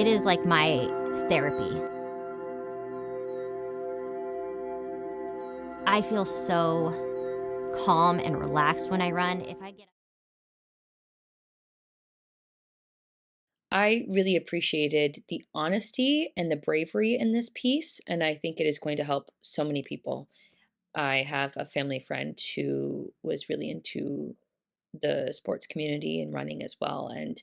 It is like my therapy. I feel so calm and relaxed when I run. If I get I really appreciated the honesty and the bravery in this piece, and I think it is going to help so many people. I have a family friend who was really into the sports community and running as well, and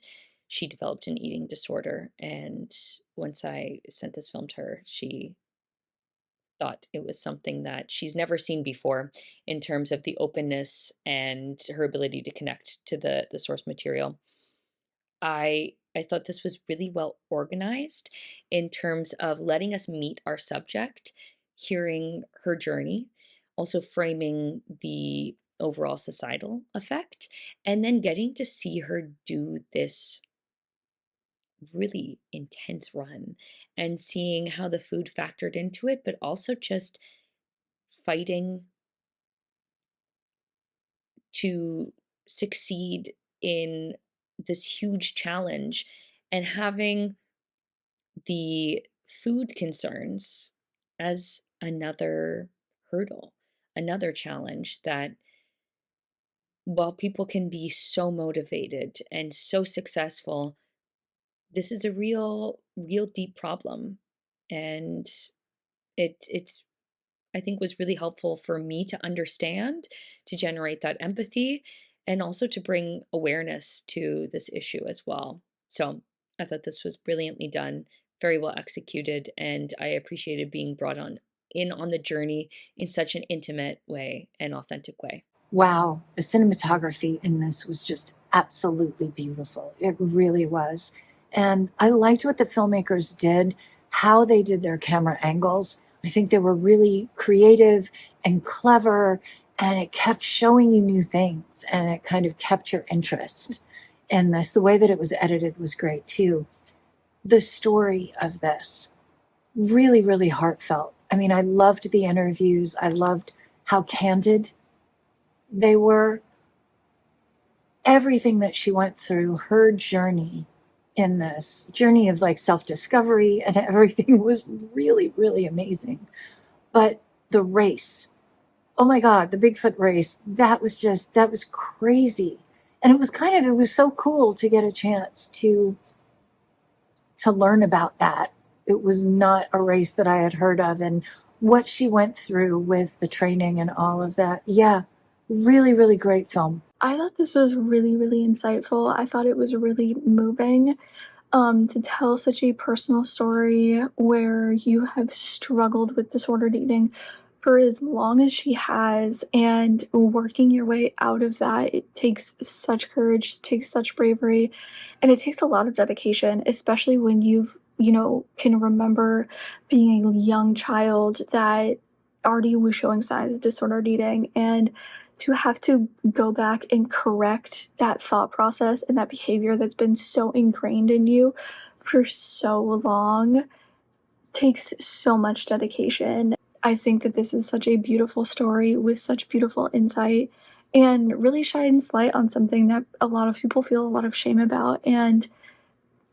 she developed an eating disorder. And once I sent this film to her, she thought it was something that she's never seen before in terms of the openness and her ability to connect to the source material. I thought this was really well organized in terms of letting us meet our subject, hearing her journey, also framing the overall societal effect, and then getting to see her do this really intense run and seeing how the food factored into it, but also just fighting to succeed in this huge challenge and having the food concerns as another hurdle, another challenge that while people can be so motivated and so successful, this is a real deep problem. And it's I think was really helpful for me to understand, to generate that empathy, and also to bring awareness to this issue as well. So I thought this was brilliantly done, very well executed, and I appreciated being brought on in on the journey in such an intimate way and authentic way. Wow, the cinematography in this was just absolutely beautiful. It really was. And I liked what the filmmakers did, how they did their camera angles. I think they were really creative and clever, and it kept showing you new things and it kind of kept your interest in this. The way that it was edited was great too. The story of this, really, really heartfelt. I mean, I loved the interviews, I loved how candid they were. Everything that she went through, her journey in this journey of like self-discovery and everything was really, really amazing. But the race, oh my God, the Bigfoot race, that was crazy. And it was so cool to get a chance to learn about that. It was not a race that I had heard of, and what she went through with the training and all of that. Yeah, really, really great film. I thought this was really, really insightful. I thought it was really moving to tell such a personal story where you have struggled with disordered eating for as long as she has, and working your way out of that. It takes such courage, it takes such bravery, and it takes a lot of dedication, especially when can remember being a young child that already was showing signs of disordered eating, and to have to go back and correct that thought process and that behavior that's been so ingrained in you for so long takes so much dedication. I think that this is such a beautiful story with such beautiful insight and really shines light on something that a lot of people feel a lot of shame about, and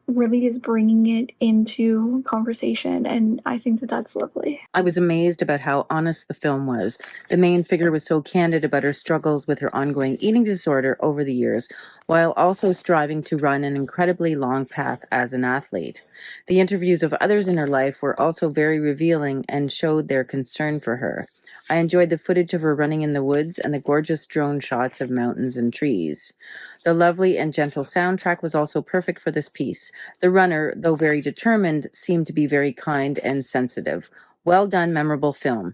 really is bringing it into conversation, and I think that that's lovely. I was amazed about how honest the film was. The main figure was so candid about her struggles with her ongoing eating disorder over the years, while also striving to run an incredibly long path as an athlete. The interviews of others in her life were also very revealing and showed their concern for her. I enjoyed the footage of her running in the woods and the gorgeous drone shots of mountains and trees. The lovely and gentle soundtrack was also perfect for this piece. The runner, though very determined, seemed to be very kind and sensitive. Well done, memorable film.